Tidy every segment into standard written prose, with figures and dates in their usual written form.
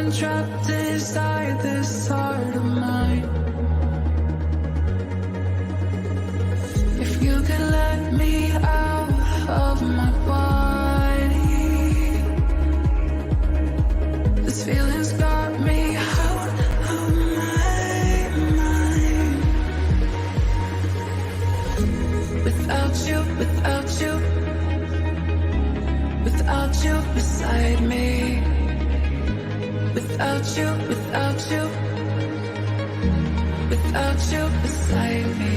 been trapped inside this heart of mine. If you could let me out of my body, this feeling's got me out of my mind. Without you, without you, without you beside me. Without you, without you, without you beside me.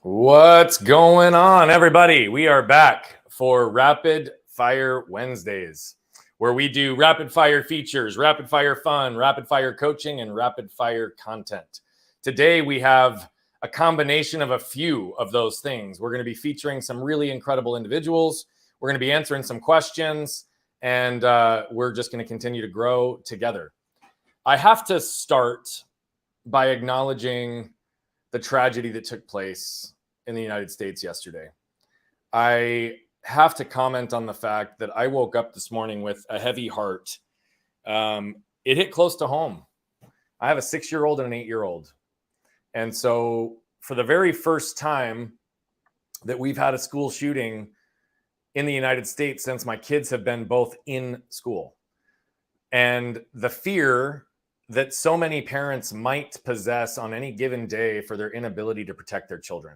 What's going on, everybody? We are back for rapid Fire Wednesdays, where we do rapid fire features, rapid fire fun, rapid fire coaching, and rapid fire content. Today, we have a combination of a few of those things. We're going to be featuring some really incredible individuals. We're going to be answering some questions, and we're just going to continue to grow together. I have to start by acknowledging the tragedy that took place in the United States yesterday. I have to comment on the fact that I woke up this morning with a heavy heart. It hit close to home. I have a 6-year-old and an 8-year-old. And so for the very first time that we've had a school shooting in the United States since my kids have been both in school, and the fear that so many parents might possess on any given day for their inability to protect their children.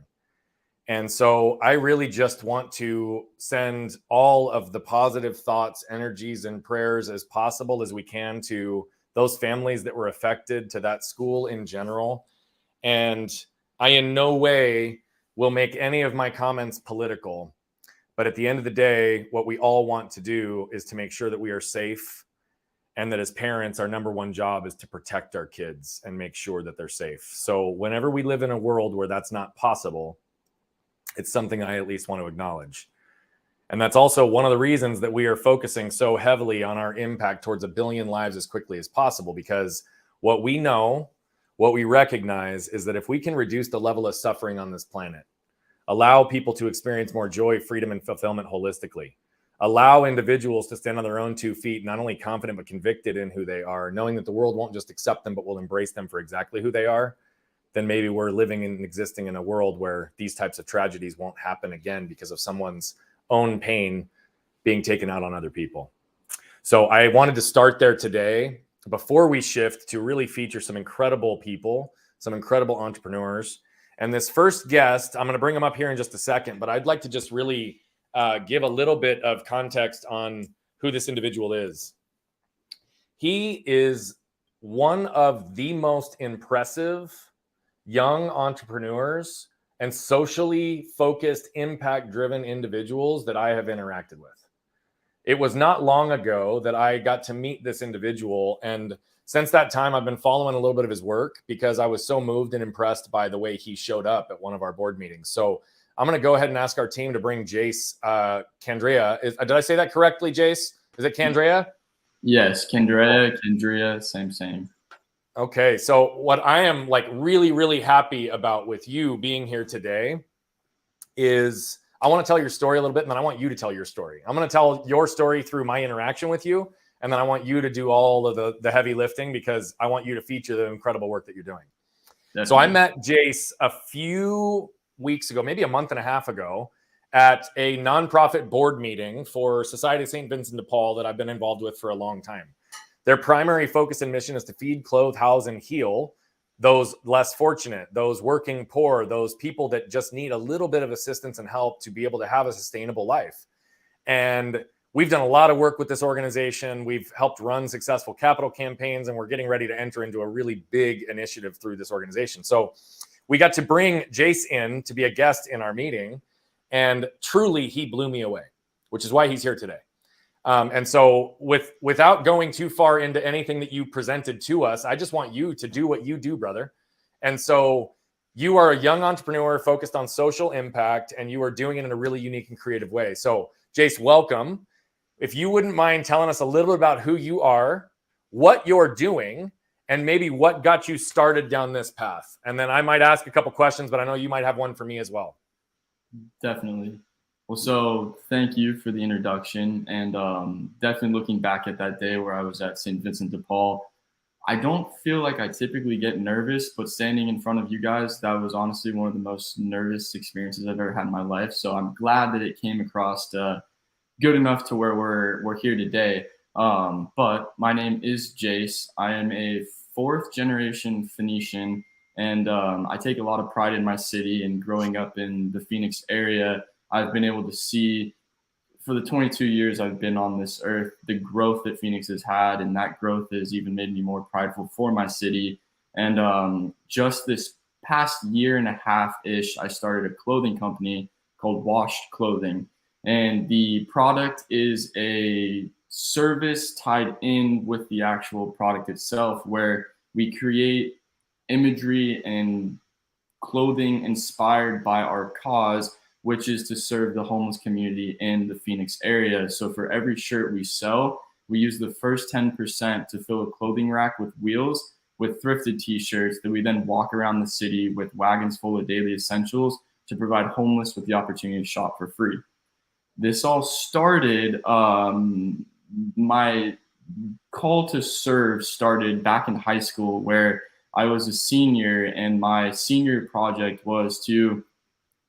And so I really just want to send all of the positive thoughts, energies, and prayers as possible as we can to those families that were affected, to that school in general. And I in no way will make any of my comments political. But at the end of the day, what we all want to do is to make sure that we are safe, and that as parents, our number one job is to protect our kids and make sure that they're safe. So whenever we live in a world where that's not possible, it's something I at least want to acknowledge. And that's also one of the reasons that we are focusing so heavily on our impact towards 1 billion lives as quickly as possible, because what we know, what we recognize is that if we can reduce the level of suffering on this planet, allow people to experience more joy, freedom, and fulfillment holistically, allow individuals to stand on their own 2 feet, not only confident, but convicted in who they are, knowing that the world won't just accept them, but will embrace them for exactly who they are, then maybe we're living and existing in a world where these types of tragedies won't happen again because of someone's own pain being taken out on other people. So I wanted to start there today before we shift to really feature some incredible people, some incredible entrepreneurs. And this first guest, I'm going to bring him up here in just a second, but I'd like to just really give a little bit of context on who this individual is. He is one of the most impressive young entrepreneurs and socially focused, impact-driven individuals that I have interacted with. It was not long ago that I got to meet this individual, and since that time, I've been following a little bit of his work because I was so moved and impressed by the way he showed up at one of our board meetings. So I'm going to go ahead and ask our team to bring Jace Candrea. Did I say that correctly, Jace? Is it Candrea? Yes, Candrea, same. Okay, so what I am like really, really happy about with you being here today is I want to tell your story a little bit, and then I want you to tell your story. I'm going to tell your story through my interaction with you, and then I want you to do all of the heavy lifting because I want you to feature the incredible work that you're doing. Definitely. So I met Jace a few weeks ago, maybe a month and a half ago, at a nonprofit board meeting for Society of St. Vincent de Paul that I've been involved with for a long time. Their primary focus and mission is to feed, clothe, house, and heal those less fortunate, those working poor, those people that just need a little bit of assistance and help to be able to have a sustainable life. And we've done a lot of work with this organization. We've helped run successful capital campaigns, and we're getting ready to enter into a really big initiative through this organization. So we got to bring Jace in to be a guest in our meeting, and truly he blew me away, which is why he's here today. And so without going too far into anything that you presented to us, I just want you to do what you do, brother. And so you are a young entrepreneur focused on social impact, and you are doing it in a really unique and creative way. So Jace, welcome. If you wouldn't mind telling us a little bit about who you are, what you're doing, and maybe what got you started down this path. And then I might ask a couple questions, but I know you might have one for me as well. Definitely. Well, so thank you for the introduction, and definitely looking back at that day where I was at St. Vincent de Paul, I don't feel like I typically get nervous, but standing in front of you guys, that was honestly one of the most nervous experiences I've ever had in my life. So I'm glad that it came across good enough to where we're here today. But my name is Jace. I am a 4th generation Phoenician, and I take a lot of pride in my city. And growing up in the Phoenix area, I've been able to see, for the 22 years I've been on this earth, the growth that Phoenix has had, and that growth has even made me more prideful for my city. And just this past year and a half-ish, I started a clothing company called Washed Clothing. And the product is a service tied in with the actual product itself, where we create imagery and clothing inspired by our cause, which is to serve the homeless community in the Phoenix area. So for every shirt we sell, we use the first 10% to fill a clothing rack with wheels with thrifted t-shirts that we then walk around the city with wagons full of daily essentials to provide homeless with the opportunity to shop for free. This all started, my call to serve started back in high school, where I was a senior, and my senior project was to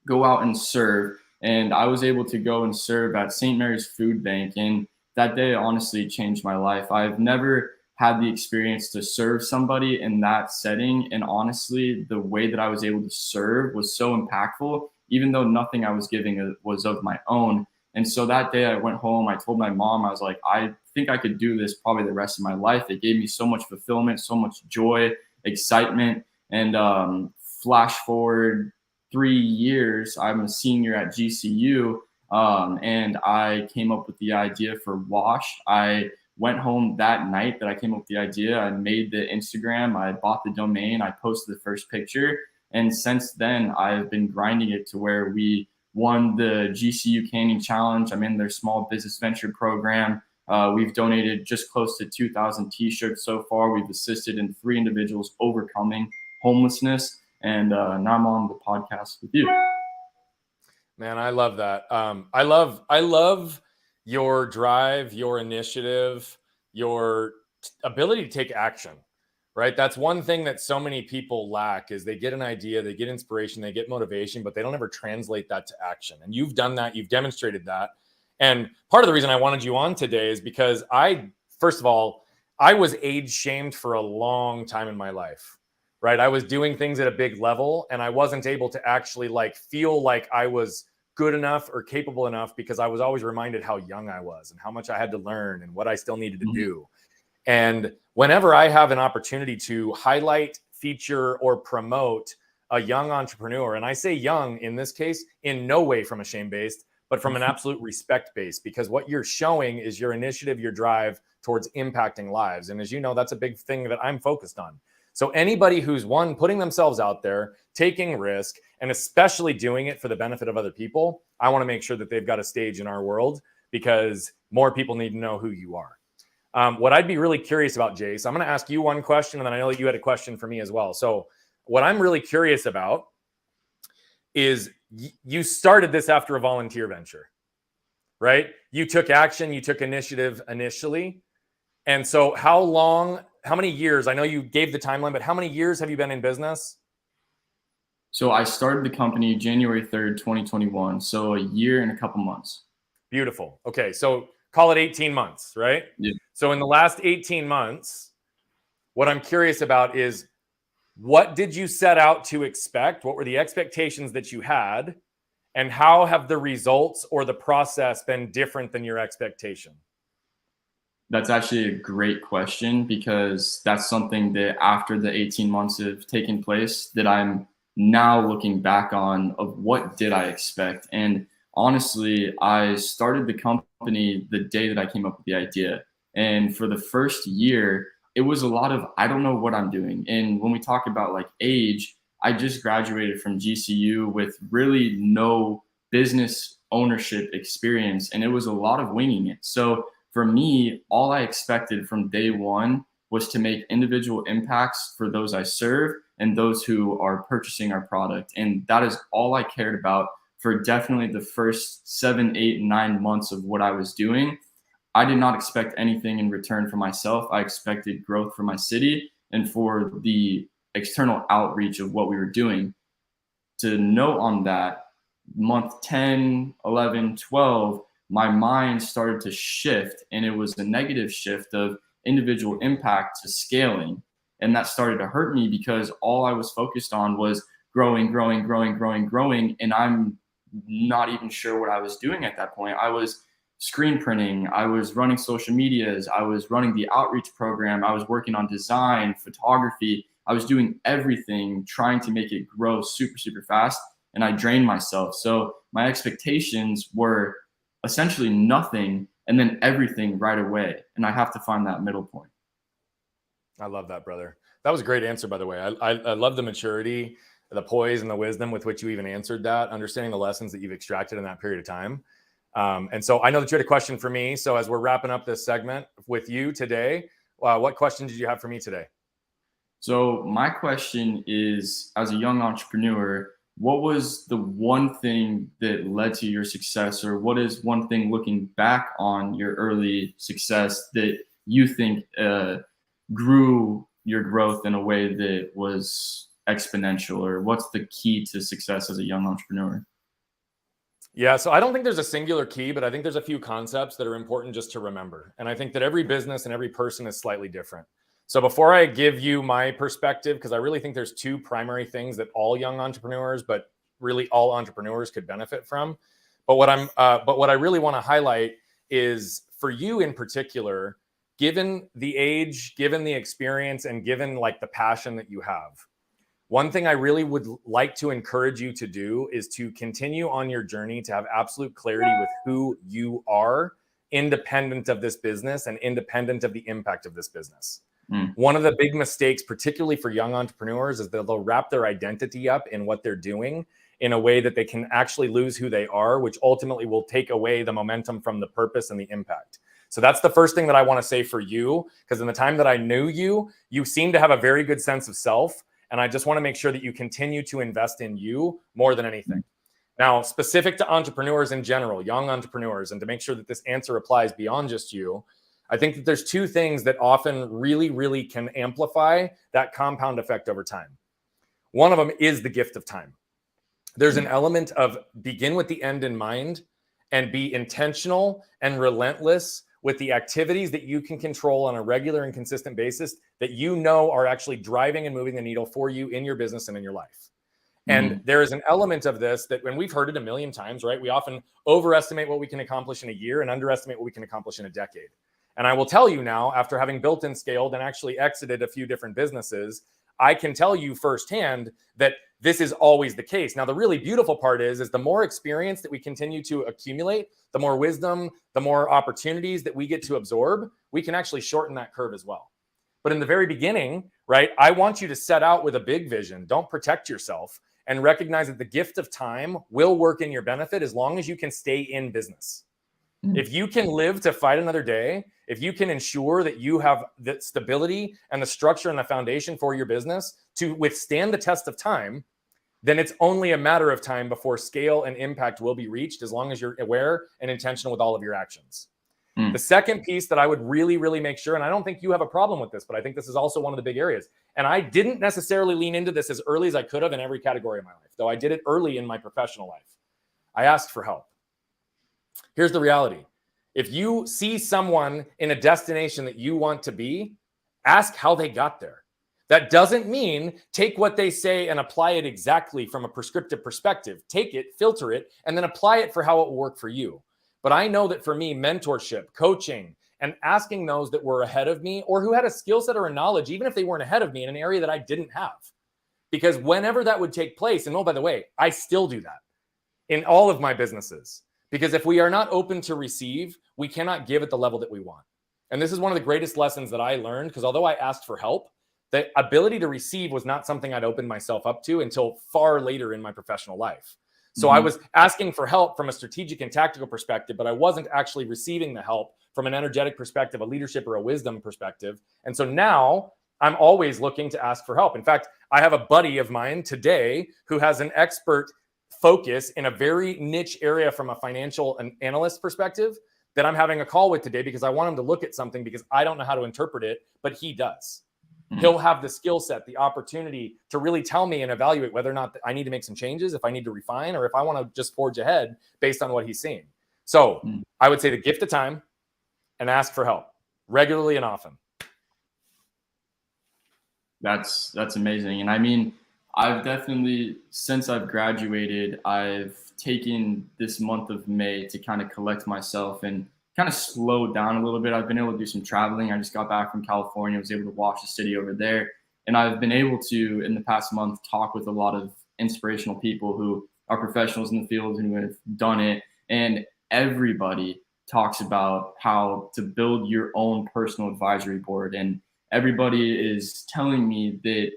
go out and serve. And I was able to go and serve at St. Mary's Food Bank. And that day honestly changed my life. I've never had the experience to serve somebody in that setting. And honestly, the way that I was able to serve was so impactful, even though nothing I was giving was of my own. And so that day I went home, I told my mom, I was like, I think I could do this probably the rest of my life. It gave me so much fulfillment, so much joy, excitement. And flash forward 3 years, I'm a senior at GCU, and I came up with the idea for Wash. I went home that night that I came up with the idea. I made the Instagram, I bought the domain, I posted the first picture. And since then, I've been grinding it to where we won the GCU Canning Challenge. I'm in their small business venture program. We've donated just close to 2,000 t-shirts so far. We've assisted in 3 individuals overcoming homelessness. And now I'm on the podcast with you. Man, I love that. I love your drive, your initiative, your ability to take action, right? That's one thing that so many people lack, is they get an idea, they get inspiration, they get motivation, but they don't ever translate that to action. And you've done that, you've demonstrated that. And part of the reason I wanted you on today is because first of all, I was age shamed for a long time in my life, right? I was doing things at a big level, and I wasn't able to actually feel like I was good enough or capable enough, because I was always reminded how young I was and how much I had to learn and what I still needed to do. And whenever I have an opportunity to highlight, feature, or promote a young entrepreneur, and I say young in this case, in no way from a shame-based, but from an absolute respect base, because what you're showing is your initiative, your drive towards impacting lives. And as you know, that's a big thing that I'm focused on. So anybody who's putting themselves out there, taking risk, and especially doing it for the benefit of other people, I want to make sure that they've got a stage in our world, because more people need to know who you are. What I'd be really curious about, Jace, I'm going to ask you one question, and then I know you had a question for me as well. So what I'm really curious about is you started this after a volunteer venture, right? You took action, you took initiative initially. And so how many years, I know you gave the timeline, but how many years have you been in business? So I started the company January 3rd, 2021. So a year and a couple months. Beautiful. Okay. So call it 18 months, right? Yeah. So in the last 18 months, what I'm curious about is, what did you set out to expect? What were the expectations that you had? And how have the results or the process been different than your expectation? That's actually a great question, because that's something that after the 18 months have taken place, that I'm now looking back on of what did I expect. And honestly, I started the company the day that I came up with the idea. And for the first year, it was a lot of, I don't know what I'm doing. And when we talk about age, I just graduated from GCU with really no business ownership experience. And it was a lot of winging it. So for me, all I expected from day one was to make individual impacts for those I serve and those who are purchasing our product. And that is all I cared about for definitely the first 7, 8, 9 months of what I was doing. I did not expect anything in return for myself. I expected growth for my city and for the external outreach of what we were doing. To note on that, month 10, 11, 12, my mind started to shift, and it was a negative shift of individual impact to scaling. And that started to hurt me, because all I was focused on was growing. And I'm not even sure what I was doing at that point. I was screen printing, I was running social medias, I was running the outreach program, I was working on design, photography. I was doing everything, trying to make it grow super, super fast. And I drained myself. So my expectations were essentially nothing and then everything right away. And I have to find that middle point. I love that, brother. That was a great answer, by the way. I love the maturity, the poise, and the wisdom with which you even answered that, understanding the lessons that you've extracted in that period of time. And so I know that you had a question for me. So as we're wrapping up this segment with you today, what question did you have for me today? So my question is, as a young entrepreneur, what was the one thing that led to your success, or what is one thing looking back on your early success that you think grew your growth in a way that was exponential, or what's the key to success as a young entrepreneur? Yeah, so I don't think there's a singular key, but I think there's a few concepts that are important just to remember. And I think that every business and every person is slightly different. So before I give you my perspective, because I really think there's two primary things that all young entrepreneurs, but really all entrepreneurs could benefit from. But what I really want to highlight is, for you in particular, given the age, given the experience, and given like the passion that you have, one thing I really would like to encourage you to do is to continue on your journey to have absolute clarity with who you are, independent of this business and independent of the impact of this business. One of the big mistakes, particularly for young entrepreneurs, is that they'll wrap their identity up in what they're doing in a way that they can actually lose who they are, which ultimately will take away the momentum from the purpose and the impact. So that's the first thing that I want to say for you, because in the time that I knew you, you seem to have a very good sense of self. And I just want to make sure that you continue to invest in you more than anything. Now, specific to entrepreneurs in general, young entrepreneurs, and to make sure that this answer applies beyond just you, I think that there's two things that often really, really can amplify that compound effect over time. One of them is the gift of time. There's an element of begin with the end in mind and be intentional and relentless with the activities that you can control on a regular and consistent basis that you know are actually driving and moving the needle for you in your business and in your life. And there is an element of this that, when we've heard it a million times, right? We often overestimate what we can accomplish in a year and underestimate what we can accomplish in a decade. And I will tell you now, after having built and scaled and actually exited a few different businesses, I can tell you firsthand that this is always the case. Now, the really beautiful part is the more experience that we continue to accumulate, the more wisdom, the more opportunities that we get to absorb, we can actually shorten that curve as well. But in the very beginning, right, I want you to set out with a big vision. Don't protect yourself, and recognize that the gift of time will work in your benefit as long as you can stay in business. If you can live to fight another day, if you can ensure that you have the stability and the structure and the foundation for your business to withstand the test of time, then it's only a matter of time before scale and impact will be reached, as long as you're aware and intentional with all of your actions. The second piece that I would really, really make sure, and I don't think you have a problem with this, but I think this is also one of the big areas. And I didn't necessarily lean into this as early as I could have in every category of my life, though I did it early in my professional life. I asked for help. Here's the reality. If you see someone in a destination that you want to be, ask how they got there. That doesn't mean take what they say and apply it exactly from a prescriptive perspective. Take it, filter it, and then apply it for how it will work for you. But I know that for me, mentorship, coaching, and asking those that were ahead of me or who had a skill set or a knowledge, even if they weren't ahead of me, in an area that I didn't have. Because whenever that would take place, and oh, by the way, I still do that in all of my businesses. Because if we are not open to receive, we cannot give at the level that we want. And this is one of the greatest lessons that I learned, because although I asked for help, the ability to receive was not something I'd opened myself up to until far later in my professional life. So I was asking for help from a strategic and tactical perspective, but I wasn't actually receiving the help from an energetic perspective, a leadership or a wisdom perspective. And so now I'm always looking to ask for help. In fact, I have a buddy of mine today who has an expert focus in a very niche area from a financial and analyst perspective that I'm having a call with today, because I want him to look at something, because I don't know how to interpret it, but he does. He'll have the skill set, the opportunity to really tell me and evaluate whether or not I need to make some changes, if I need to refine, or if I want to just forge ahead based on what he's seeing. So I would say the gift of time and ask for help regularly and often. That's amazing. And I mean, I've definitely, since I've graduated, I've taken this month of May to kind of collect myself and kind of slow down a little bit. I've been able to do some traveling. I just got back from California, was able to watch the city over there. And I've been able to, in the past month, talk with a lot of inspirational people who are professionals in the field and who have done it. And everybody talks about how to build your own personal advisory board. And everybody is telling me that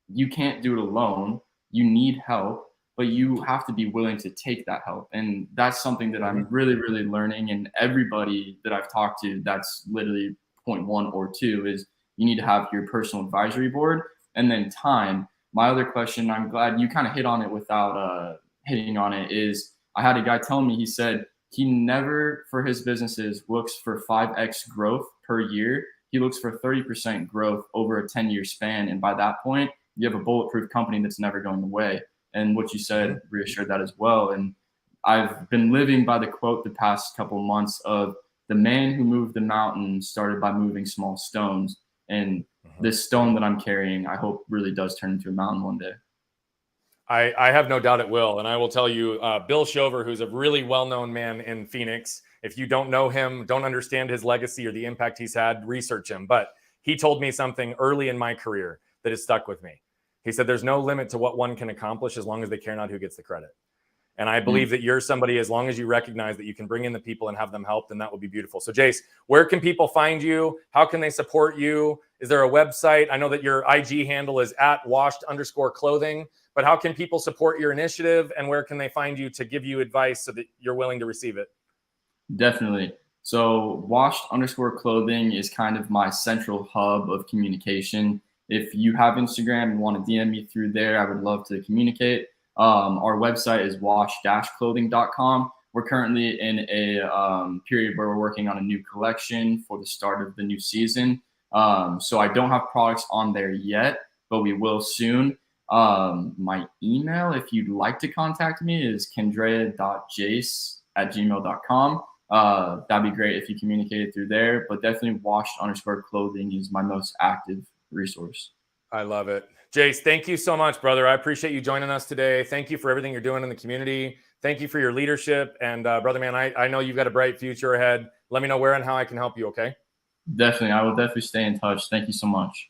you can't do it alone. You need help, but you have to be willing to take that help. And that's something that I'm really, really learning. And everybody that I've talked to, that's literally point 1 or 2 is you need to have your personal advisory board and then time. My other question, I'm glad you kind of hit on it without hitting on it, is I had a guy telling me, he said he never for his businesses looks for 5x growth per year. He looks for 30% growth over a 10-year span. And by that point, you have a bulletproof company that's never going away. And what you said reassured that as well. And I've been living by the quote the past couple months of the man who moved the mountain started by moving small stones. And this stone that I'm carrying, I hope really does turn into a mountain one day. I have no doubt it will. And I will tell you, Bill Shover, who's a really well-known man in Phoenix, if you don't know him, don't understand his legacy or the impact he's had, research him. But he told me something early in my career that has stuck with me. He said, there's no limit to what one can accomplish as long as they care not who gets the credit. And I believe that you're somebody, as long as you recognize that you can bring in the people and have them help, then that would be beautiful. So Jace, where can people find you? How can they support you? Is there a website? I know that your IG handle is @washed_clothing, but how can people support your initiative, and where can they find you to give you advice so that you're willing to receive it? Definitely. So washed_clothing is kind of my central hub of communication. If you have Instagram and want to DM me through there, I would love to communicate. Our website is wash-clothing.com. We're currently in a period where we're working on a new collection for the start of the new season. So I don't have products on there yet, but we will soon. My email, if you'd like to contact me, is kendrea.jace@gmail.com. That'd be great if you communicated through there, but definitely washed_clothing is my most active resource. I love it. Jace, thank you so much, brother. I appreciate you joining us today. Thank you for everything you're doing in the community. Thank you for your leadership. And brother, man, I know you've got a bright future ahead. Let me know where and how I can help you, okay? Definitely. I will definitely stay in touch. Thank you so much.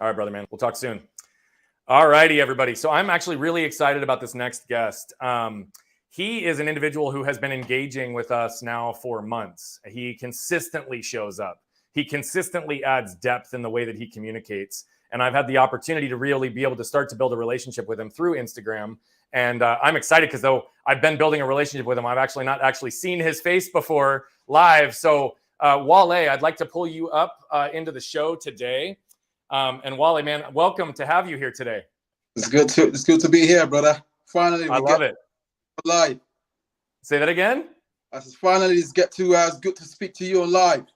All right, brother, man. We'll talk soon. All righty, everybody. So I'm actually really excited about this next guest. He is an individual who has been engaging with us now for months. He consistently shows up. He consistently adds depth in the way that he communicates. And I've had the opportunity to really be able to start to build a relationship with him through Instagram. And I'm excited because though I've been building a relationship with him, I've actually not seen his face before live. So Wale, I'd like to pull you up into the show today. And Wale, man, welcome to have you here today. It's good to be here, brother. Finally, I love it. Live. Say that again. I said, finally, it's good to speak to you on live.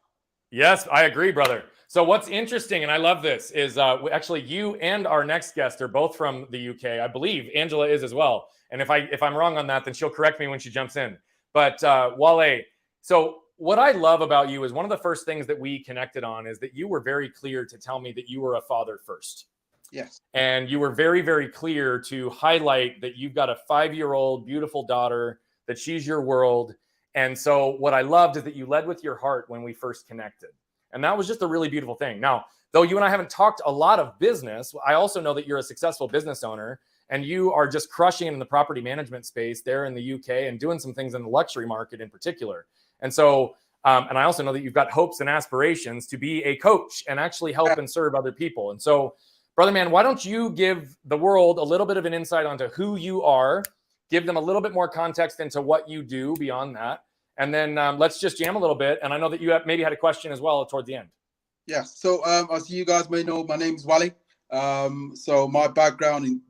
Yes, I agree, brother. So what's interesting, and I love this, is actually you and our next guest are both from the UK. I believe Angela is as well. And if I'm wrong on that, then she'll correct me when she jumps in. But Wale, so what I love about you is one of the first things that we connected on is that you were very clear to tell me that you were a father first. Yes. And you were very, very clear to highlight that you've got a 5-year-old beautiful daughter, that she's your world. And so what I loved is that you led with your heart when we first connected. And that was just a really beautiful thing. Now, though you and I haven't talked a lot of business, I also know that you're a successful business owner and you are just crushing it in the property management space there in the UK and doing some things in the luxury market in particular. And so, and I also know that you've got hopes and aspirations to be a coach and actually help and serve other people. And so, brother, man, why don't you give the world a little bit of an insight onto who you are, give them a little bit more context into what you do beyond that. And then let's just jam a little bit. And I know that you maybe had a question as well toward the end. Yeah. So as you guys may know, my name is Wale. So my background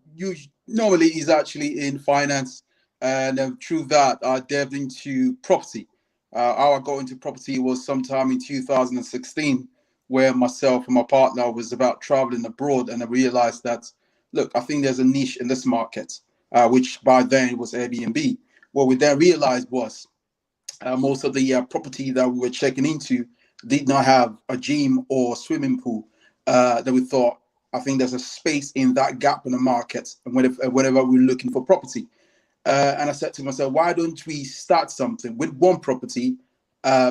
normally is actually in finance. And through that, I delved into property. How I got into property was sometime in 2016, where myself and my partner was about traveling abroad. And I realized that, look, I think there's a niche in this market, which by then was Airbnb. What we then realized was, most of the property that we were checking into did not have a gym or swimming pool. That we thought, I think there's a space in that gap in the market whenever we're looking for property. And I said to myself, why don't we start something with one property,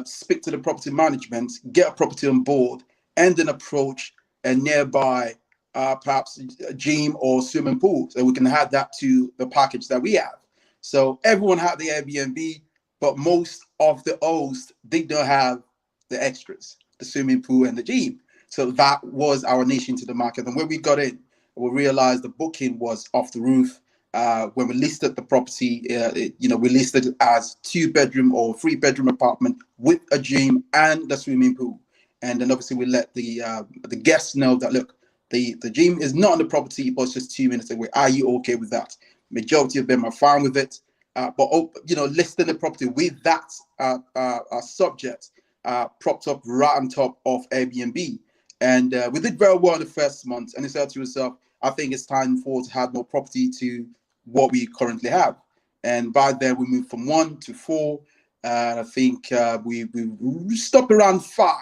speak to the property management, get a property on board, and then approach a nearby, perhaps a gym or swimming pool, so we can add that to the package that we have. So everyone had the Airbnb. but most of the hosts did not have the extras, the swimming pool and the gym. So that was our niche into the market. And when we got in, we realized the booking was off the roof. When we listed the property, we listed it as 2-bedroom or 3-bedroom apartment with a gym and the swimming pool. And then obviously we let the guests know that, look, the gym is not on the property, but it's just 2 minutes away. Are you okay with that? Majority of them are fine with it. But listing the property with that subject propped up right on top of Airbnb. And we did very well in the first month. And you said to yourself, I think it's time to add more property to what we currently have. And by then we moved from 1 to 4. I think we stopped around 5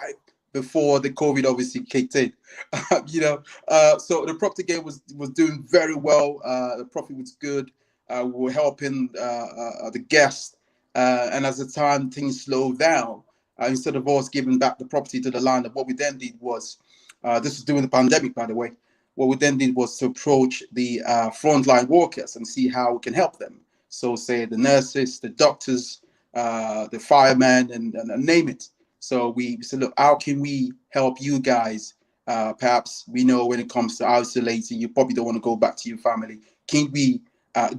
before the COVID obviously kicked in. So the property game was doing very well. The profit was good. We were helping the guests. And as the time things slowed down, instead of us giving back the property to the landlord, what we then did was, this was during the pandemic, by the way, what we then did was to approach the frontline workers and see how we can help them. So say the nurses, the doctors, the firemen, and name it. So we said, look, how can we help you guys? Perhaps we know when it comes to isolating, you probably don't want to go back to your family. Can we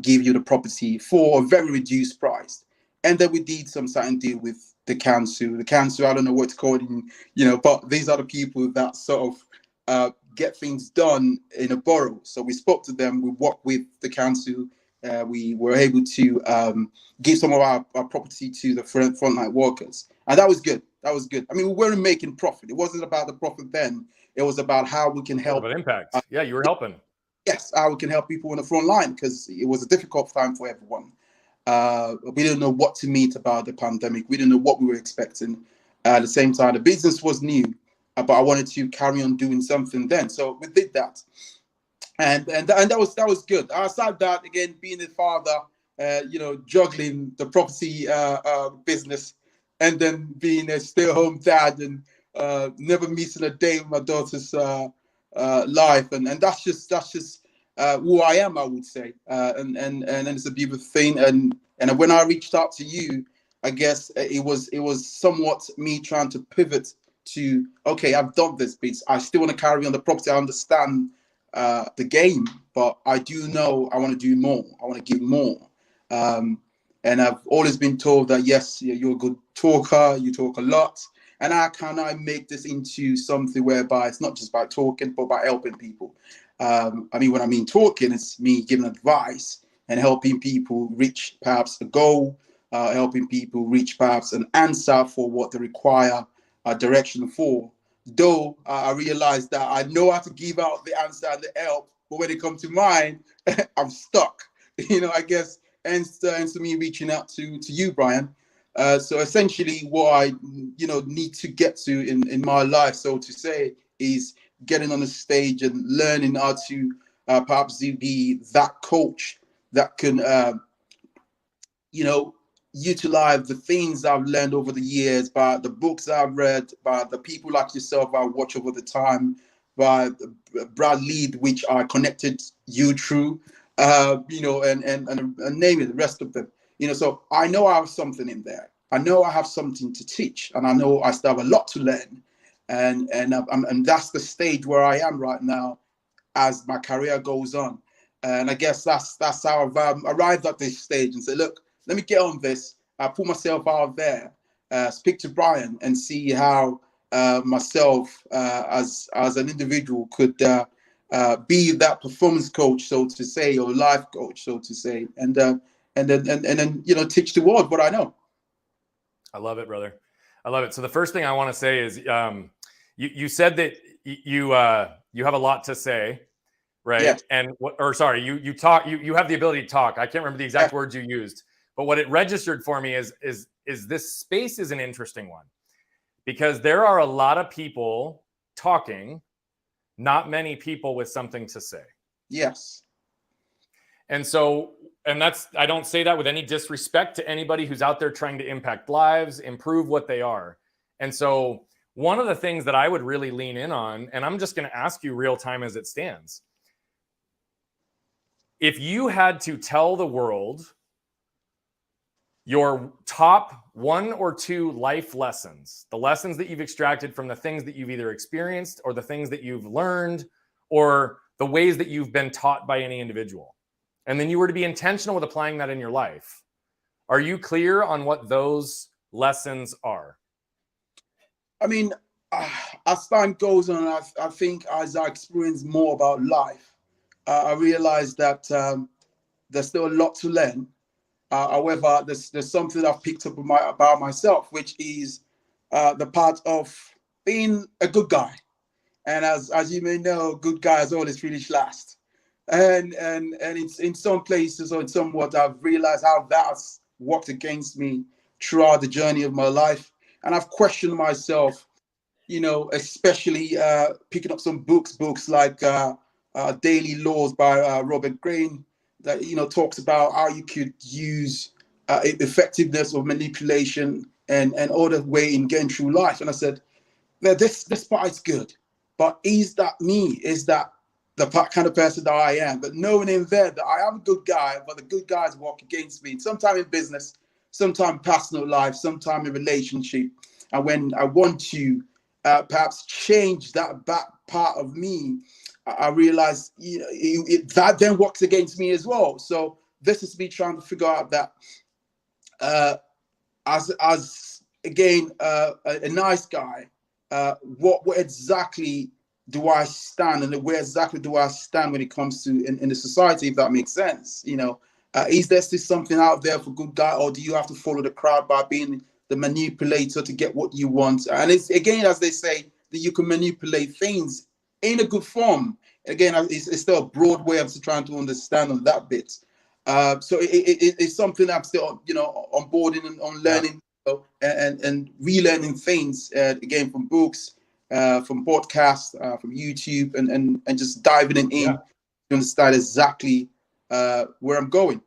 give you the property for a very reduced price? And then we did some certain deal with the council. The council, I don't know what to call it, but these are the people that sort of get things done in a borough. So we spoke to them. We worked with the council. We were able to give some of our property to the frontline workers. And that was good. That was good. I mean, we weren't making profit. It wasn't about the profit then. It was about how we can help. About impact. Yeah, you were helping. Yes, how we can help people on the front line, because it was a difficult time for everyone. We didn't know what to meet about the pandemic. We didn't know what we were expecting. At the same time, the business was new, but I wanted to carry on doing something then. So we did that. And that was good. Aside that, again, being a father, juggling the property business, and then being a stay-at-home dad, and never missing a day of my daughter's life, and that's just who I am, I would say, and it's a beautiful thing. And when I reached out to you, I guess it was somewhat me trying to pivot to, okay, I've done this bit. I still want to carry on the property. I understand the game, but I do know I want to do more. I want to give more. And I've always been told that, yes, you're a good talker. You talk a lot. And how can I make this into something whereby it's not just by talking, but by helping people? When I mean talking, it's me giving advice and helping people reach perhaps a goal, helping people reach perhaps an answer for what they require a direction for. Though I realize that I know how to give out the answer and the help, but when it comes to mine, I'm stuck. I guess, and to me reaching out to you, Brian. So essentially what I need to get to in my life, so to say, is getting on the stage and learning how to perhaps be that coach that can utilize the things I've learned over the years, by the books I've read, by the people like yourself I watch over the time, by Brad Lead, which I connected you through, and name it, the rest of them. So I know I have something in there. I know I have something to teach, and I know I still have a lot to learn. And that's the stage where I am right now as my career goes on. And I guess that's how I've arrived at this stage and say, look, let me get on this. I put myself out there, speak to Brian, and see how myself as an individual could be that performance coach, so to say, or life coach, so to say, and then teach the world what I know. I love it, brother. I love it. So the first thing I want to say is, you said that you have a lot to say, right? Yes. And you talk. You have the ability to talk. I can't remember the exact words you used, but what it registered for me is this space is an interesting one, because there are a lot of people talking, not many people with something to say. Yes. And so, I don't say that with any disrespect to anybody who's out there trying to impact lives, improve what they are. And so one of the things that I would really lean in on, and I'm just going to ask you real time as it stands, if you had to tell the world your top 1 or 2 life lessons, the lessons that you've extracted from the things that you've either experienced or the things that you've learned or the ways that you've been taught by any individual. And then you were to be intentional with applying that in your life. Are you clear on what those lessons are? I mean, as time goes on, I think as I experience more about life, I realize that there's still a lot to learn. However, there's something I've picked up about myself, which is the part of being a good guy. And as you may know, good guys always finish last. And it's in some places or in somewhat I've realized how that's worked against me throughout the journey of my life. And I've questioned myself, you know, especially picking up some books like Daily Laws by Robert Greene, that, you know, talks about how you could use effectiveness of manipulation and other way in getting through life. And I said, this part is good, but is that me? Is that the kind of person that I am? But knowing in there that I am a good guy, but the good guys walk against me, sometime in business, sometime in personal life, sometime in relationship. And when I want to perhaps change that back part of me, I realize, you know, that then works against me as well. So this is me trying to figure out that as again a nice guy, what exactly do I stand, and where exactly do I stand when it comes to in the society, if that makes sense? You know, is there still something out there for good guy, or do you have to follow the crowd by being the manipulator to get what you want? And it's, again, as they say, that you can manipulate things in a good form. Again, it's still a broad way of trying to understand on that bit. So it's something I'm still, you know, onboarding and on learning, you know, and relearning things, again, from books, from podcasts, from YouTube, and just diving in to understand exactly where I'm going.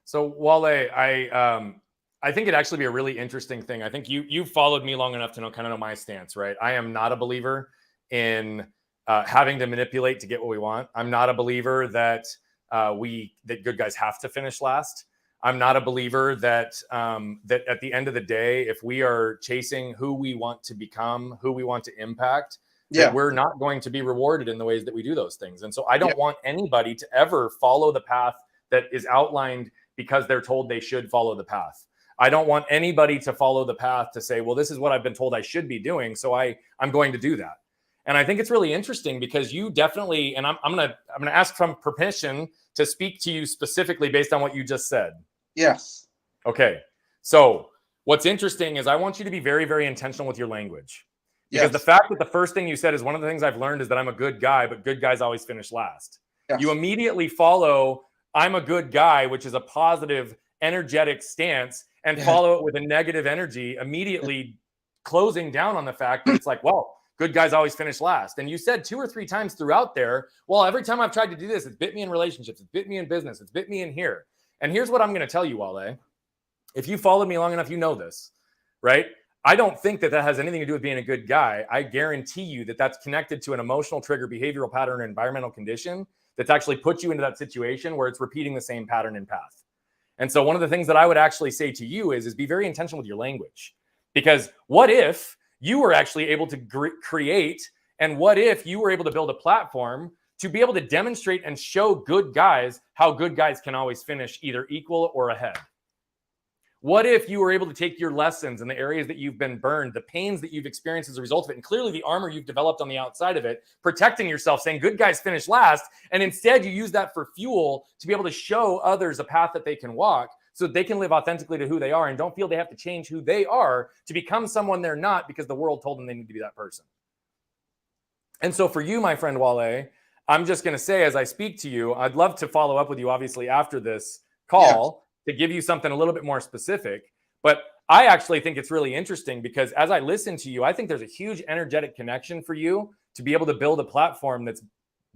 So Wale, I think it'd actually be a really interesting thing. I think you've followed me long enough to know my stance, right? I am not a believer in having to manipulate to get what we want. I'm not a believer that good guys have to finish last. I'm not a believer that that at the end of the day, if we are chasing who we want to become, who we want to impact, that we're not going to be rewarded in the ways that we do those things. And so I don't want anybody to ever follow the path that is outlined because they're told they should follow the path. I don't want anybody to follow the path to say, well, this is what I've been told I should be doing, so I'm going to do that. And I think it's really interesting because you definitely, and I'm gonna ask from permission to speak to you specifically based on what you just said. Yes. Okay. So what's interesting is I want you to be very, very intentional with your language. Because the fact that the first thing you said is one of the things I've learned is that I'm a good guy, but good guys always finish last. Yes. You immediately follow, I'm a good guy, which is a positive, energetic stance, and follow it with a negative energy, immediately closing down on the fact that it's like, well, good guys always finish last. And you said 2 or 3 times throughout there, well, every time I've tried to do this, it's bit me in relationships, it's bit me in business, it's bit me in here. And here's what I'm going to tell you, Wale. If you followed me long enough, you know this, right? I don't think that has anything to do with being a good guy. I guarantee you that that's connected to an emotional trigger, behavioral pattern, or environmental condition that's actually put you into that situation where it's repeating the same pattern and path. And so one of the things that I would actually say to you is be very intentional with your language. Because what if you were actually able to create, and what if you were able to build a platform to be able to demonstrate and show good guys how good guys can always finish either equal or ahead? What if you were able to take your lessons and the areas that you've been burned, the pains that you've experienced as a result of it, and clearly the armor you've developed on the outside of it, protecting yourself, saying good guys finish last, and instead you use that for fuel to be able to show others a path that they can walk so that they can live authentically to who they are and don't feel they have to change who they are to become someone they're not because the world told them they need to be that person. And so for you, my friend Wale, I'm just going to say, as I speak to you, I'd love to follow up with you, obviously, after this call to give you something a little bit more specific. But I actually think it's really interesting because as I listen to you, I think there's a huge energetic connection for you to be able to build a platform that's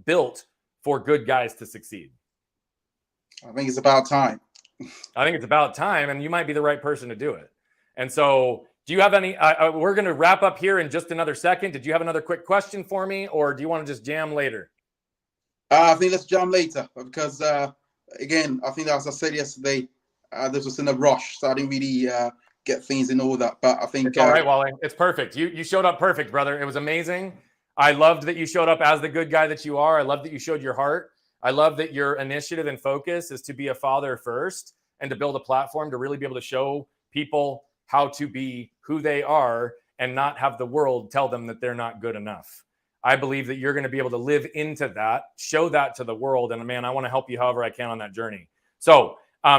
built for good guys to succeed. I think it's about time. I think it's about time, and you might be the right person to do it. And so do you have any, we're going to wrap up here in just another second. Did you have another quick question for me, or do you want to just jam later? I think let's jam later because, again, I think as I said yesterday, This was in a rush, so I didn't really get things in order. But I think it's all right, Wally. It's perfect. You showed up perfect, brother. It was amazing. I loved that you showed up as the good guy that you are. I love that you showed your heart. I love that your initiative and focus is to be a father first and to build a platform to really be able to show people how to be who they are and not have the world tell them that they're not good enough. I believe that you're going to be able to live into that, show that to the world. And man, I want to help you however I can on that journey. So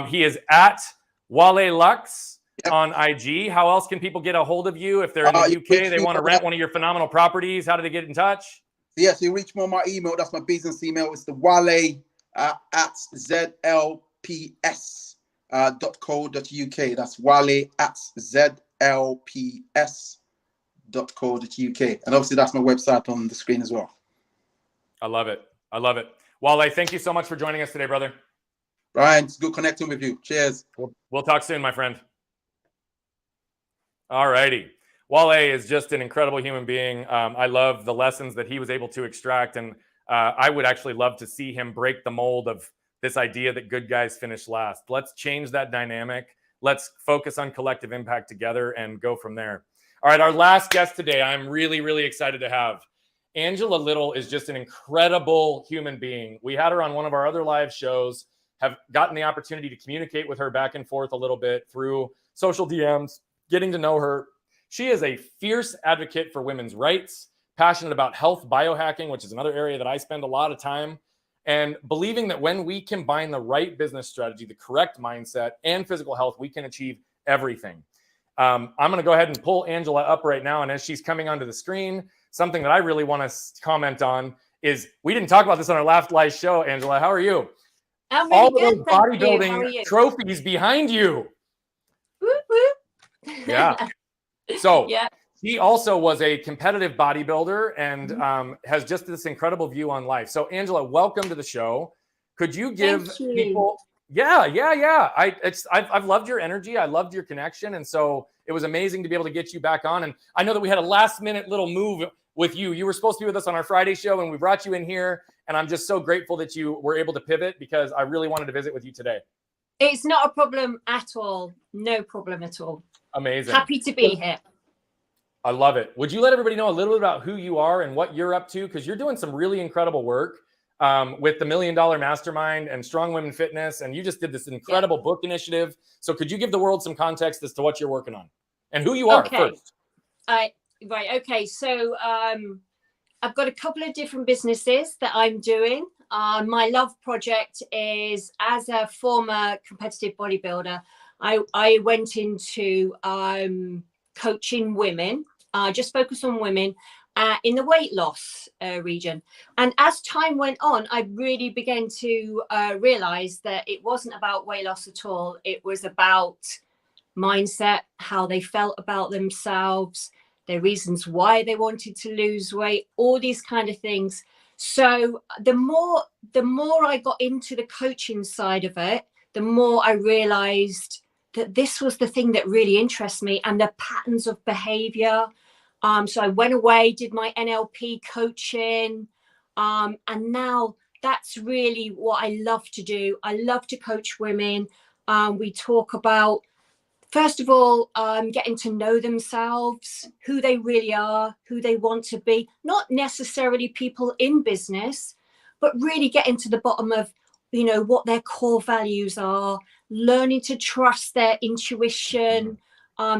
he is at Wale Lux on IG. How else can people get a hold of you if they're in the UK? They want to rent one of your phenomenal properties. How do they get in touch? Yes, you reach me on my email. That's my business email. It's the Wale at zlps.co.uk. That's Wale at zlps.co.uk. And obviously that's my website on the screen as well. I love it. I love it. Wale, thank you so much for joining us today, brother. Brian, it's good connecting with you. Cheers. We'll talk soon, my friend. All righty. Wale is just an incredible human being. I love the lessons that he was able to extract. And I would actually love to see him break the mold of this idea that good guys finish last. Let's change that dynamic. Let's focus on collective impact together and go from there. All right, our last guest today, I'm really, really excited to have. Angela Little is just an incredible human being. We had her on one of our other live shows, have gotten the opportunity to communicate with her back and forth a little bit through social DMs, getting to know her. She is a fierce advocate for women's rights, passionate about health biohacking, which is another area that I spend a lot of time, and believing that when we combine the right business strategy, the correct mindset, and physical health, we can achieve everything. I'm going to go ahead and pull Angela up right now. And as she's coming onto the screen, something that I really want to comment on is we didn't talk about this on our last live show. Angela, how are you? I'm really all good, those bodybuilding you? trophies behind you. Whoop, whoop. Yeah. So yeah. She also was a competitive bodybuilder and has just this incredible view on life. So Angela, welcome to the show. Could you give people? Yeah. I've loved your energy. I loved your connection. And so it was amazing to be able to get you back on. And I know that we had a last minute little move with you. You were supposed to be with us on our Friday show and we brought you in here. And I'm just so grateful that you were able to pivot because I really wanted to visit with you today. It's not a problem at all. No problem at all. Amazing. Happy to be here. I love it. Would you let everybody know a little bit about who you are and what you're up to? Because you're doing some really incredible work with the $1 Million Mastermind and Strong Women Fitness. And you just did this incredible book initiative. So could you give the world some context as to what you're working on and who you are first? Right. Okay. So I've got a couple of different businesses that I'm doing. My love project is, as a former competitive bodybuilder, I went into coaching women, just focus on women in the weight loss region. And as time went on, I really began to realize that it wasn't about weight loss at all. It was about mindset, how they felt about themselves, their reasons why they wanted to lose weight, all these kind of things. So the more I got into the coaching side of it, the more I realized that this was the thing that really interests me and the patterns of behavior. So I went away, did my NLP coaching. And now that's really what I love to do. I love to coach women. We talk about, first of all, getting to know themselves, who they really are, who they want to be, not necessarily people in business, but really getting to the bottom of, you know, what their core values are, learning to trust their intuition,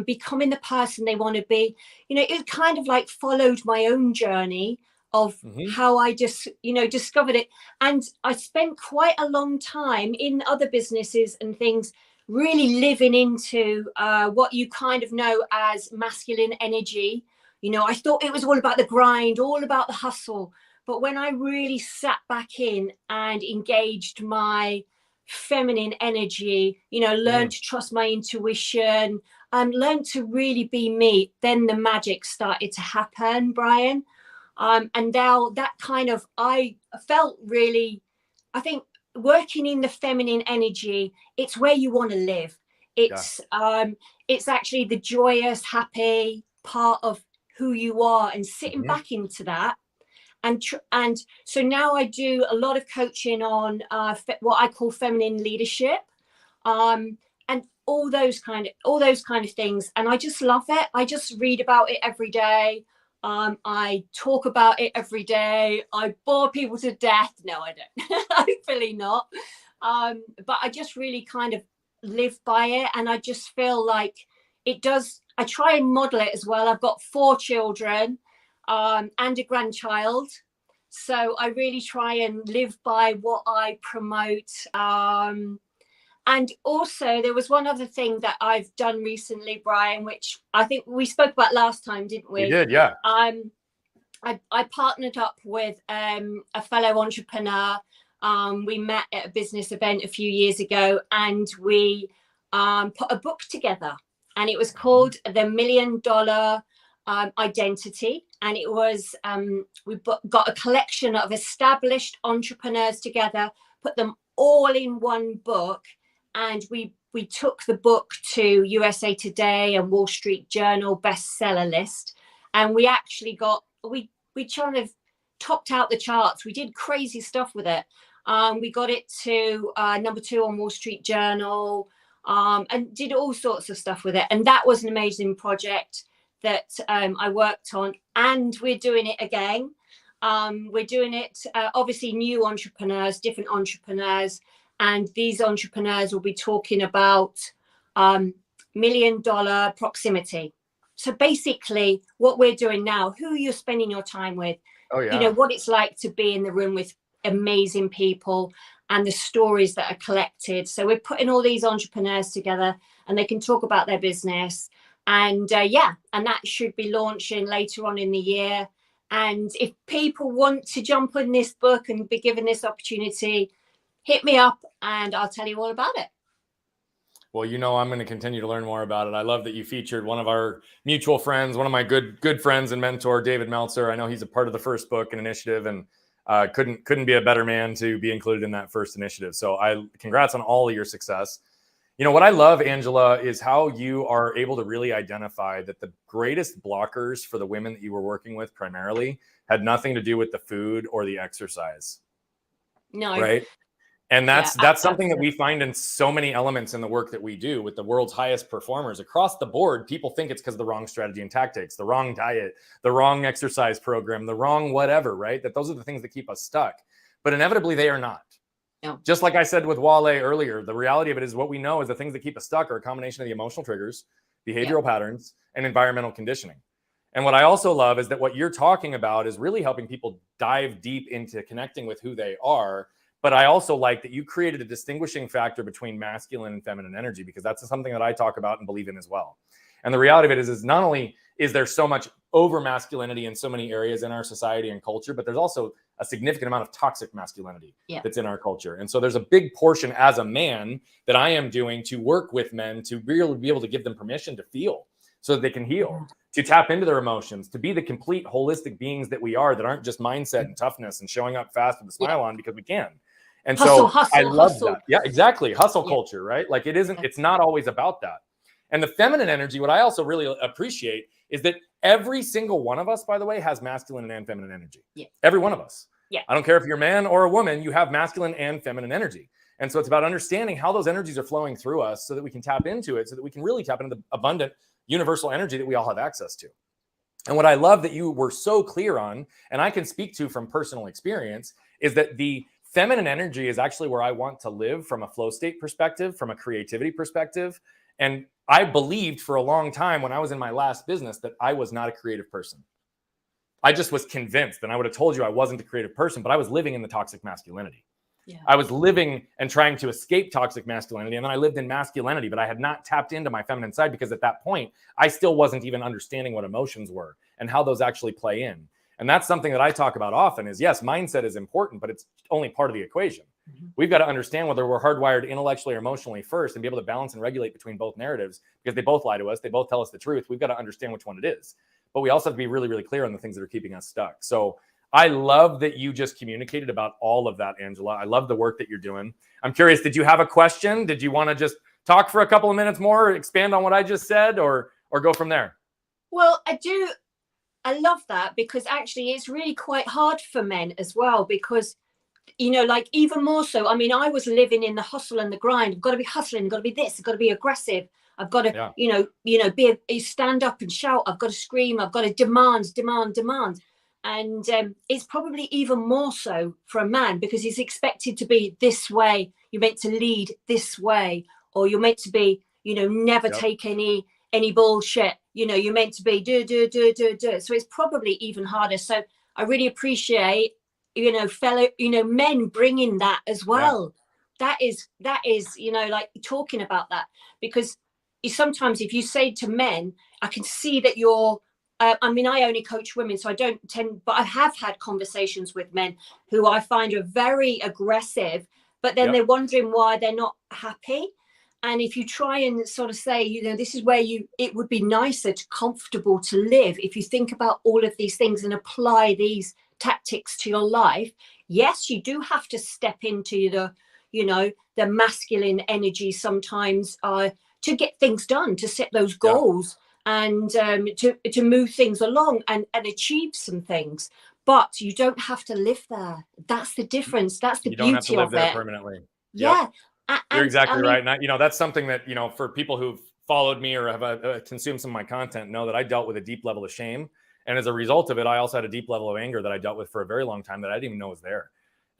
becoming the person they want to be. You know, it kind of like followed my own journey of how I just, you know, discovered it. And I spent quite a long time in other businesses and things, really living into what you kind of know as masculine energy. You know, I thought it was all about the grind, all about the hustle. But when I really sat back in and engaged my feminine energy, you know, learned to trust my intuition and learned to really be me, then the magic started to happen, Brian. And now that kind of, I felt really, I think working in the feminine energy, it's where you want to live. It's actually the joyous, happy part of who you are, and sitting back into that. And so now I do a lot of coaching on what I call feminine leadership. And all those kind of things. And I just love it. I just read about it every day. I talk about it every day. I bore people to death. No, I don't. Hopefully not. But I just really kind of live by it. And I just feel like it does. I try and model it as well. I've got 4 children and a grandchild. So I really try and live by what I promote. And also there was one other thing that I've done recently, Brian, which I think we spoke about last time, didn't we? We did, yeah. I partnered up with a fellow entrepreneur. We met at a business event a few years ago, and we put a book together, and it was called The $1 Million Identity. And it was, we got a collection of established entrepreneurs together, put them all in one book. And we took the book to USA Today and Wall Street Journal bestseller list. And we actually we kind of topped out the charts. We did crazy stuff with it. We got it to number 2 on Wall Street Journal, and did all sorts of stuff with it. And that was an amazing project that I worked on, and we're doing it again. We're doing it, obviously new entrepreneurs, different entrepreneurs, and these entrepreneurs will be talking about $1 million proximity. So basically what we're doing now, who you're spending your time with, what it's like to be in the room with amazing people and the stories that are collected. So we're putting all these entrepreneurs together, and they can talk about their business. And and that should be launching later on in the year. And if people want to jump on this book and be given this opportunity, hit me up and I'll tell you all about it. Well, I'm going to continue to learn more about it. I love that you featured one of our mutual friends, one of my good friends and mentor, David Meltzer. I know he's a part of the first book and initiative, and couldn't be a better man to be included in that first initiative. So congrats on all of your success. What I love, Angela, is how you are able to really identify that the greatest blockers for the women that you were working with primarily had nothing to do with the food or the exercise. No. Right. And that's something that we find in so many elements in the work that we do with the world's highest performers across the board. People think it's because of the wrong strategy and tactics, the wrong diet, the wrong exercise program, the wrong whatever, right? That those are the things that keep us stuck. But inevitably they are not. No. Just like I said with Wale earlier, the reality of it is what we know is the things that keep us stuck are a combination of the emotional triggers, behavioral patterns, and environmental conditioning. And what I also love is that what you're talking about is really helping people dive deep into connecting with who they are. But I also like that you created a distinguishing factor between masculine and feminine energy, because that's something that I talk about and believe in as well. And the reality of it is not only is there so much over masculinity in so many areas in our society and culture, but there's also a significant amount of toxic masculinity that's in our culture. And so there's a big portion as a man that I am doing to work with men to really be able to give them permission to feel so that they can heal, to tap into their emotions, to be the complete holistic beings that we are, that aren't just mindset and toughness and showing up fast with a smile on because we can. And so I love that. Yeah, exactly. Hustle culture, right? Like it's not always about that. And the feminine energy, what I also really appreciate is that every single one of us, by the way, has masculine and feminine energy. Yeah. Every one of us. Yeah. I don't care if you're a man or a woman, you have masculine and feminine energy. And so it's about understanding how those energies are flowing through us so that we can tap into it, so that we can really tap into the abundant universal energy that we all have access to. And what I love that you were so clear on, and I can speak to from personal experience, is that the feminine energy is actually where I want to live from a flow state perspective, from a creativity perspective. And I believed for a long time when I was in my last business that I was not a creative person. I just was convinced, and I would have told you I wasn't a creative person, but I was living in the toxic masculinity. Yeah. I was living and trying to escape toxic masculinity. And then I lived in masculinity, but I had not tapped into my feminine side, because at that point, I still wasn't even understanding what emotions were and how those actually play in. And that's something that I talk about often is, yes, mindset is important, but it's only part of the equation. Mm-hmm. We've got to understand whether we're hardwired intellectually or emotionally first, and be able to balance and regulate between both narratives, because they both lie to us. They both tell us the truth. We've got to understand which one it is. But we also have to be really, really clear on the things that are keeping us stuck. So I love that you just communicated about all of that, Angela. I love the work that you're doing. I'm curious, did you have a question? Did you want to just talk for a couple of minutes more, or expand on what I just said, or go from there? Well, I do. I love that, because actually it's really quite hard for men as well, because you know, like even more so. I mean, I was living in the hustle and the grind. I've got to be hustling, I've got to be this, I've got to be aggressive. I've got to, stand up and shout. I've got to scream. I've got to demand. And it's probably even more so for a man, because he's expected to be this way. You're meant to lead this way, or you're meant to be, never take any bullshit. You're meant to be do. So it's probably even harder. So I really appreciate, fellow, men bringing that as well. Yeah. That is, like talking about that, because sometimes if you say to men, I can see that you're, I only coach women, so I don't tend, but I have had conversations with men who I find are very aggressive, but then they're wondering why they're not happy. And if you try and sort of say, this is where it would be nicer, comfortable to live. If you think about all of these things and apply these tactics to your life, yes, you do have to step into the masculine energy sometimes, to get things done, to set those goals and to move things along and achieve some things. But you don't have to live there. That's the difference. That's the beauty of it. You don't have to live there permanently. Yeah. You're exactly right. And that's something that, for people who've followed me or have consumed some of my content, know that I dealt with a deep level of shame. And as a result of it, I also had a deep level of anger that I dealt with for a very long time that I didn't even know was there.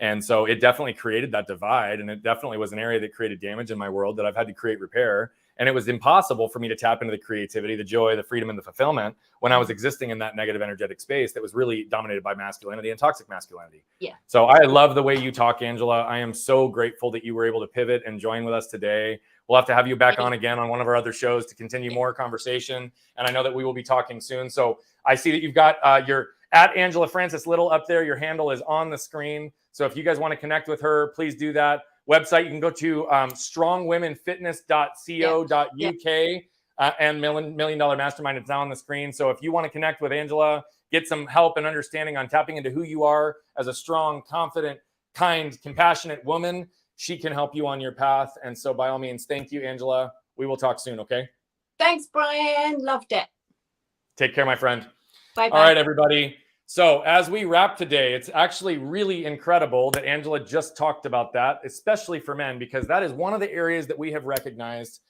And so it definitely created that divide. And it definitely was an area that created damage in my world that I've had to create repair. And it was impossible for me to tap into the creativity, the joy, the freedom, and the fulfillment when I was existing in that negative energetic space that was really dominated by masculinity and toxic masculinity. Yeah. So I love the way you talk, Angela. I am so grateful that you were able to pivot and join with us today. We'll have to have you back on again on one of our other shows to continue more conversation. And I know that we will be talking soon. So I see that you've got your at Angela Francis Little up there. Your handle is on the screen. So if you guys want to connect with her, please do that. Website, you can go to strongwomenfitness.co.uk and $1 Million Mastermind. It's now on the screen. So if you want to connect with Angela, get some help and understanding on tapping into who you are as a strong, confident, kind, compassionate woman, she can help you on your path. And so by all means, thank you, Angela. We will talk soon, okay? Thanks, Brian. Loved it. Take care, my friend. Bye-bye. All right, everybody. So as we wrap today, it's actually really incredible that Angela just talked about that, especially for men, because that is one of the areas that we have recognized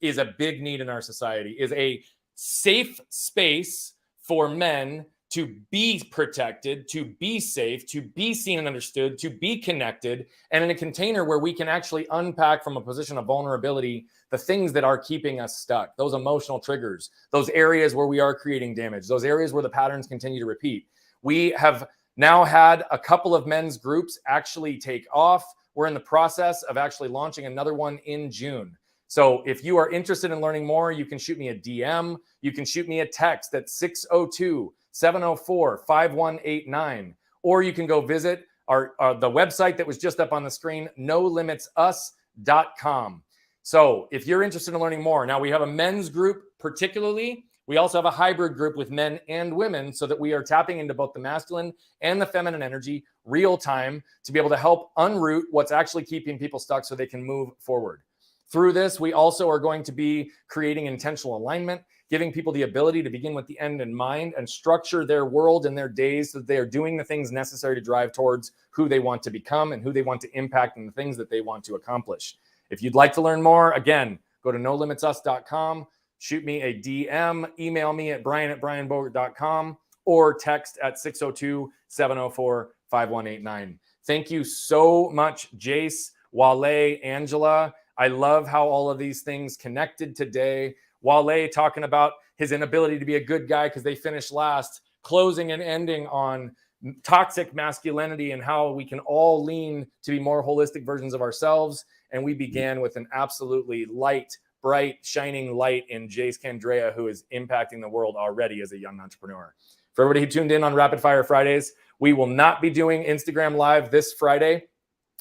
is a big need in our society, is a safe space for men to be protected, to be safe, to be seen and understood, to be connected, and in a container where we can actually unpack from a position of vulnerability the things that are keeping us stuck, those emotional triggers, those areas where we are creating damage, those areas where the patterns continue to repeat. We have now had a couple of men's groups actually take off. We're in the process of actually launching another one in June. So if you are interested in learning more, you can shoot me a DM. You can shoot me a text at 602-704-5189. Or you can go visit the website that was just up on the screen, nolimitsus.com. So if you're interested in learning more, now we have a men's group particularly. We also have a hybrid group with men and women so that we are tapping into both the masculine and the feminine energy real time to be able to help unroot what's actually keeping people stuck so they can move forward. Through this, we also are going to be creating intentional alignment, giving people the ability to begin with the end in mind and structure their world and their days so that they are doing the things necessary to drive towards who they want to become and who they want to impact and the things that they want to accomplish. If you'd like to learn more, again, go to nolimitsus.com. Shoot me a DM, email me at brian@brianbogert.com, or text at 602-704-5189. Thank you so much, Jace, Wale, Angela. I love how all of these things connected today. Wale talking about his inability to be a good guy because they finished last, closing and ending on toxic masculinity and how we can all lean to be more holistic versions of ourselves. And we began with an absolutely light, bright, shining light in Jace Candrea, who is impacting the world already as a young entrepreneur. For everybody who tuned in on Rapid Fire Fridays, we will not be doing Instagram Live this Friday.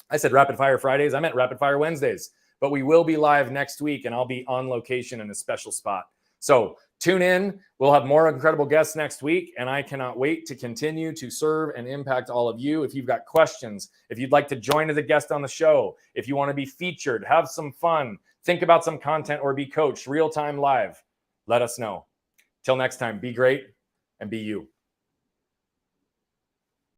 I said Rapid Fire Fridays. I meant Rapid Fire Wednesdays. But we will be live next week, and I'll be on location in a special spot. So tune in. We'll have more incredible guests next week, and I cannot wait to continue to serve and impact all of you. If you've got questions, if you'd like to join as a guest on the show, if you want to be featured, have some fun, think about some content, or be coached real-time live, let us know. Till next time, be great and be you.